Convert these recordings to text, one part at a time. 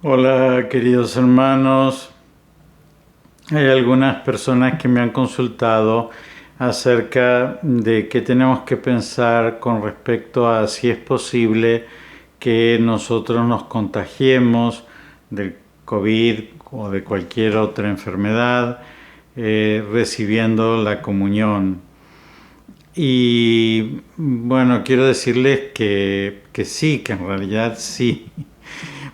Hola, queridos hermanos. Hay algunas personas que me han consultado acerca de qué tenemos que pensar con respecto a si es posible que nosotros nos contagiemos del COVID o de cualquier otra enfermedad recibiendo la comunión. Y bueno, quiero decirles que sí, que en realidad sí.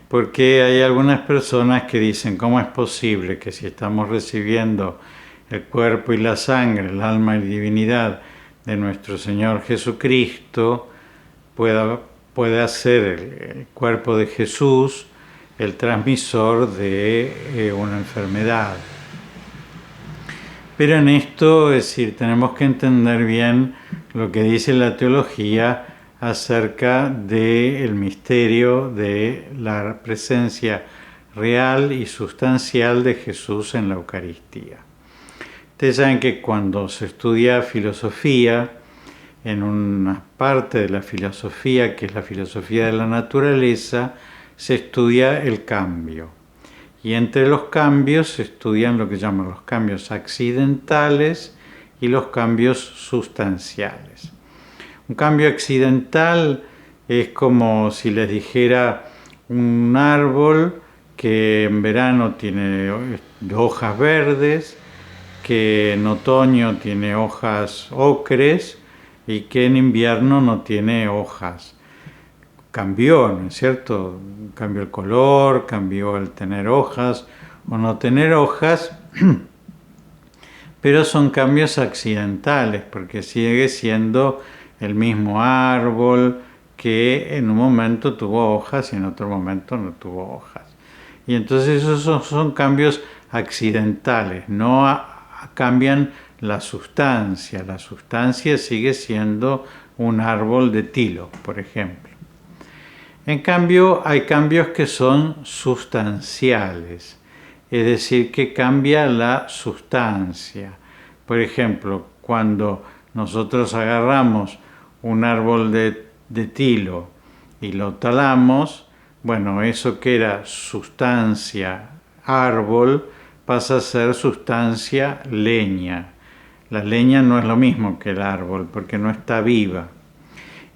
Porque hay algunas personas que dicen, ¿cómo es posible que si estamos recibiendo el cuerpo y la sangre, el alma y la divinidad de nuestro Señor Jesucristo, pueda ser el cuerpo de Jesús el transmisor de una enfermedad? Pero en esto, es decir, tenemos que entender bien lo que dice la teología acerca del misterio de la presencia real y sustancial de Jesús en la Eucaristía. Ustedes saben que cuando se estudia filosofía, en una parte de la filosofía, que es la filosofía de la naturaleza, se estudia el cambio. Y entre los cambios se estudian lo que llaman los cambios accidentales y los cambios sustanciales. Un cambio accidental es como si les dijera un árbol que en verano tiene hojas verdes, que en otoño tiene hojas ocres y que en invierno no tiene hojas. Cambió, ¿no es cierto? Cambió el color, cambió el tener hojas o no tener hojas, pero son cambios accidentales porque sigue siendo el mismo árbol que en un momento tuvo hojas y en otro momento no tuvo hojas. Y entonces esos son cambios accidentales, no cambian la sustancia sigue siendo un árbol de tilo, por ejemplo. En cambio, hay cambios que son sustanciales, es decir, que cambia la sustancia. Por ejemplo, cuando nosotros agarramos un árbol de tilo y lo talamos, bueno, eso que era sustancia árbol pasa a ser sustancia leña. La leña no es lo mismo que el árbol porque no está viva.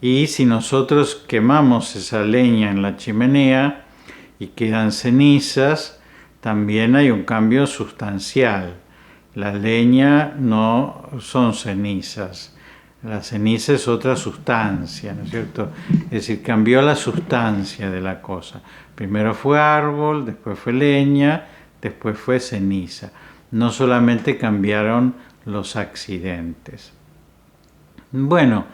Y si nosotros quemamos esa leña en la chimenea y quedan cenizas, también hay un cambio sustancial. La leña no son cenizas, la ceniza es otra sustancia, ¿no es cierto? Es decir, cambió la sustancia de la cosa. Primero fue árbol, después fue leña, después fue ceniza. No solamente cambiaron los accidentes. Bueno,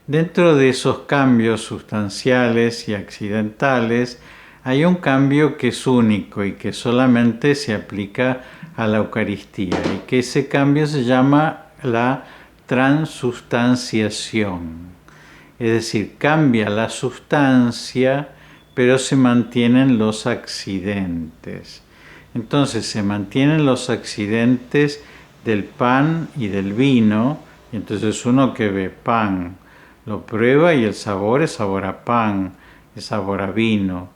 dentro de esos cambios sustanciales y accidentales, hay un cambio que es único y que solamente se aplica a la Eucaristía, y que ese cambio se llama la transustanciación. Es decir, cambia la sustancia, pero se mantienen los accidentes. Entonces se mantienen los accidentes del pan y del vino, y entonces uno que ve pan lo prueba y el sabor es sabor a pan, es sabor a vino,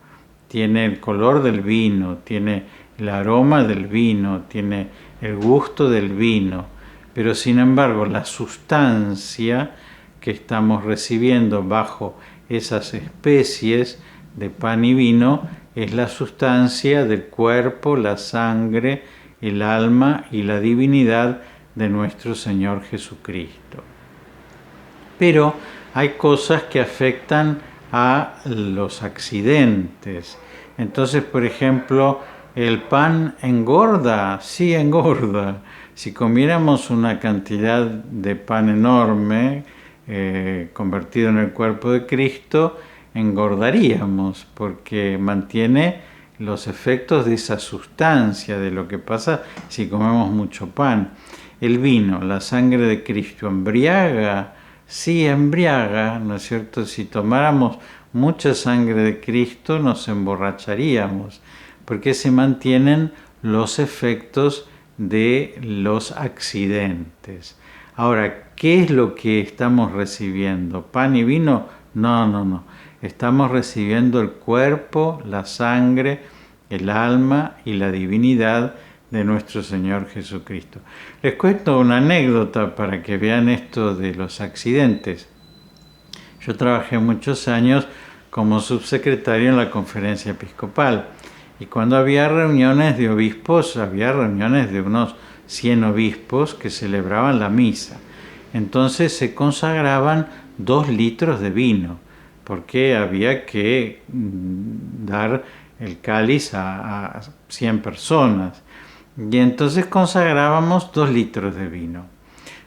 tiene el color del vino, tiene el aroma del vino, tiene el gusto del vino, pero sin embargo la sustancia que estamos recibiendo bajo esas especies de pan y vino es la sustancia del cuerpo, la sangre, el alma y la divinidad de nuestro Señor Jesucristo. Pero hay cosas que afectan a los accidentes. Entonces, por ejemplo, ¿el pan engorda? Sí, engorda. Si comiéramos una cantidad de pan enorme, convertido en el cuerpo de Cristo, engordaríamos, porque mantiene los efectos de esa sustancia, de lo que pasa si comemos mucho pan. El vino, la sangre de Cristo, ¿embriaga? Sí, embriaga, ¿no es cierto? Si tomáramos mucha sangre de Cristo nos emborracharíamos, porque se mantienen los efectos de los accidentes. Ahora, ¿qué es lo que estamos recibiendo? ¿Pan y vino? No. Estamos recibiendo el cuerpo, la sangre el alma y la divinidad de nuestro Señor Jesucristo. Les cuento una anécdota para que vean esto de los accidentes. Yo trabajé muchos años como subsecretario en la Conferencia Episcopal y cuando había reuniones de obispos, había reuniones de unos 100 obispos que celebraban la misa. Entonces se consagraban 2 litros de vino, porque había que dar el cáliz a 100 personas. Y entonces consagrábamos 2 litros de vino.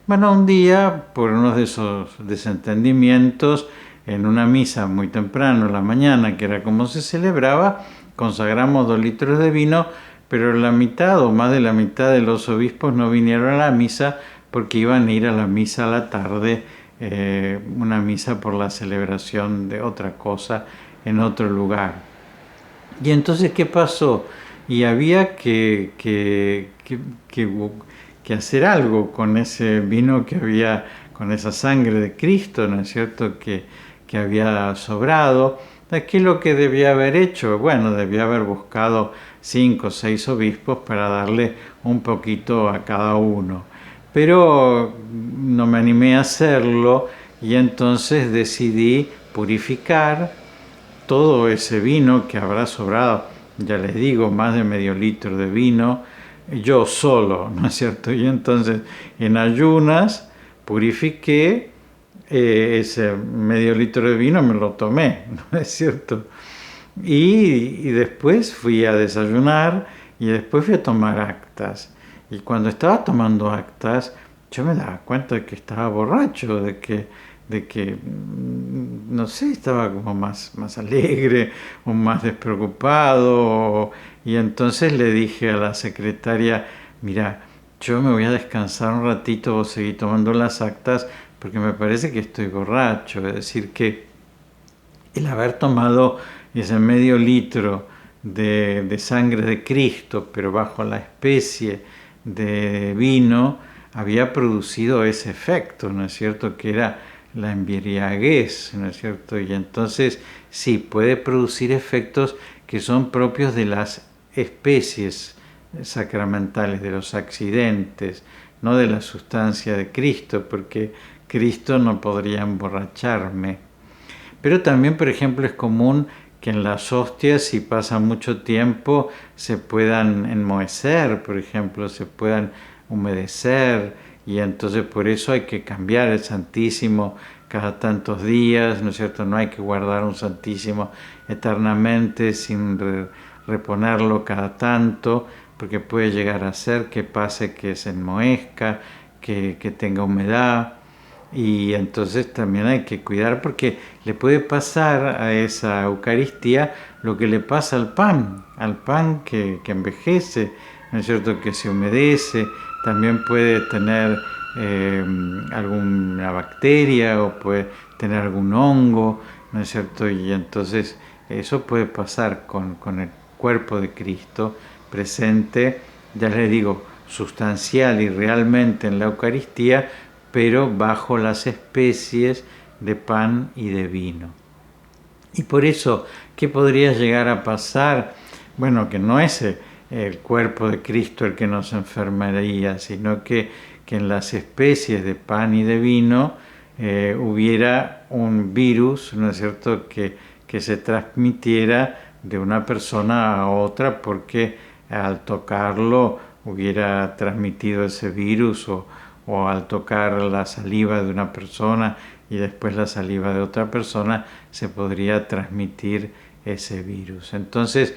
Bueno, un día, por uno de esos desentendimientos, en una misa muy temprano, en la mañana, que era como se celebraba, consagramos 2 litros de vino, pero la mitad o más de la mitad de los obispos no vinieron a la misa porque iban a ir a la misa a la tarde, una misa por la celebración de otra cosa en otro lugar. Y entonces, ¿qué pasó? Y había que hacer algo con ese vino que había, con esa sangre de Cristo, ¿no es cierto?, que había sobrado. ¿Qué es lo que debía haber hecho? Bueno, debía haber buscado 5 o 6 obispos para darle un poquito a cada uno. Pero no me animé a hacerlo y entonces decidí purificar todo ese vino que habrá sobrado, ya les digo, más de medio litro de vino, yo solo, ¿no es cierto? Y entonces en ayunas purifiqué ese medio litro de vino, me lo tomé, ¿no es cierto? Y después fui a desayunar y después fui a tomar actas. Y cuando estaba tomando actas, yo me daba cuenta de que estaba borracho, de que no sé, estaba como más alegre o más despreocupado. Y entonces le dije a la secretaria, mira, yo me voy a descansar un ratito, vos seguí tomando las actas, porque me parece que estoy borracho. Es decir, que el haber tomado ese medio litro de sangre de Cristo, pero bajo la especie de vino, había producido ese efecto, ¿no es cierto?, que era la embriaguez, ¿no es cierto? Y entonces sí, puede producir efectos que son propios de las especies sacramentales, de los accidentes, no de la sustancia de Cristo, porque Cristo no podría emborracharme. Pero también, por ejemplo, es común que en las hostias, si pasa mucho tiempo, se puedan enmohecer, por ejemplo, se puedan humedecer, y entonces por eso hay que cambiar el Santísimo cada tantos días, ¿no es cierto? No hay que guardar un Santísimo eternamente sin reponerlo cada tanto, porque puede llegar a ser que pase que se enmohezca, que tenga humedad. Y entonces también hay que cuidar porque le puede pasar a esa Eucaristía lo que le pasa al pan que envejece, ¿no es cierto?, que se humedece, también puede tener alguna bacteria o puede tener algún hongo, ¿no es cierto? Y entonces eso puede pasar con el cuerpo de Cristo presente, ya les digo, sustancial y realmente en la Eucaristía, pero bajo las especies de pan y de vino. Y por eso, ¿qué podría llegar a pasar? Bueno, que no es el cuerpo de Cristo el que nos enfermaría, sino que en las especies de pan y de vino hubiera un virus, ¿no es cierto?, que se transmitiera de una persona a otra porque al tocarlo hubiera transmitido ese virus o al tocar la saliva de una persona y después la saliva de otra persona se podría transmitir ese virus. Entonces,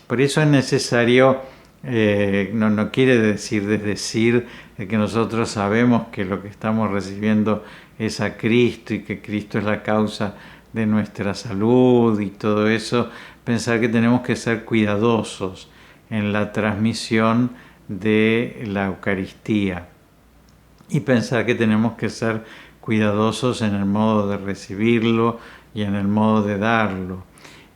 por eso es necesario, no quiere decir que nosotros sabemos que lo que estamos recibiendo es a Cristo y que Cristo es la causa de nuestra salud y todo eso, pensar que tenemos que ser cuidadosos en la transmisión de la Eucaristía y pensar que tenemos que ser cuidadosos en el modo de recibirlo y en el modo de darlo.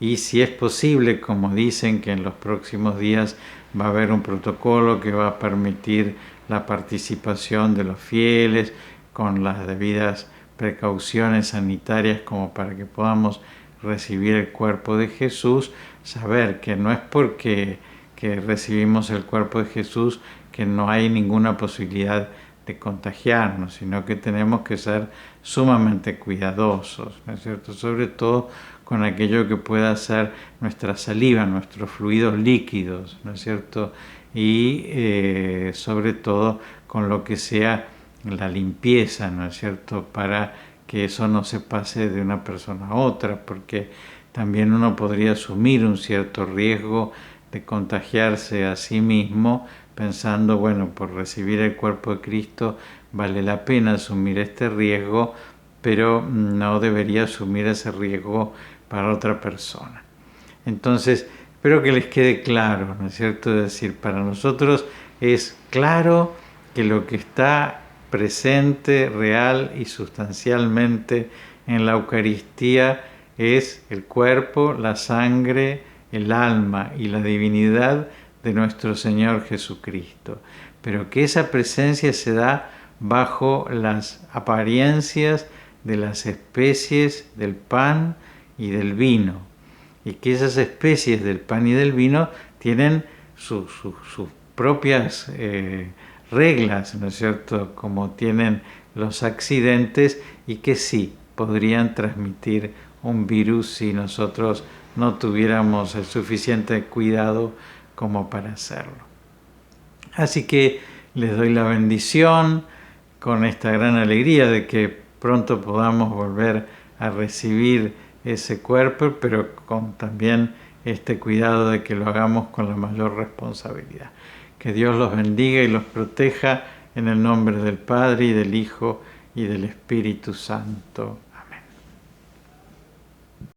Y si es posible, como dicen que en los próximos días va a haber un protocolo que va a permitir la participación de los fieles con las debidas precauciones sanitarias como para que podamos recibir el cuerpo de Jesús, saber que no es porque que recibimos el cuerpo de Jesús que no hay ninguna posibilidad de contagiarnos, sino que tenemos que ser sumamente cuidadosos, ¿no es cierto? Sobre todo con aquello que pueda ser nuestra saliva, nuestros fluidos líquidos, ¿no es cierto? Y sobre todo con lo que sea la limpieza, ¿no es cierto? Para que eso no se pase de una persona a otra, porque también uno podría asumir un cierto riesgo de contagiarse a sí mismo pensando, bueno, por recibir el cuerpo de Cristo vale la pena asumir este riesgo, pero no debería asumir ese riesgo para otra persona. Entonces, espero que les quede claro, ¿no es cierto? Es decir, para nosotros es claro que lo que está presente, real y sustancialmente en la Eucaristía es el cuerpo, la sangre, el alma y la divinidad de nuestro Señor Jesucristo, pero que esa presencia se da bajo las apariencias de las especies del pan y del vino, y que esas especies del pan y del vino tienen sus propias reglas, ¿no es cierto?, como tienen los accidentes, y que sí podrían transmitir un virus si nosotros no tuviéramos el suficiente cuidado como para hacerlo. Así que les doy la bendición con esta gran alegría de que pronto podamos volver a recibir ese cuerpo, pero con también este cuidado de que lo hagamos con la mayor responsabilidad. Que Dios los bendiga y los proteja en el nombre del Padre y del Hijo y del Espíritu Santo.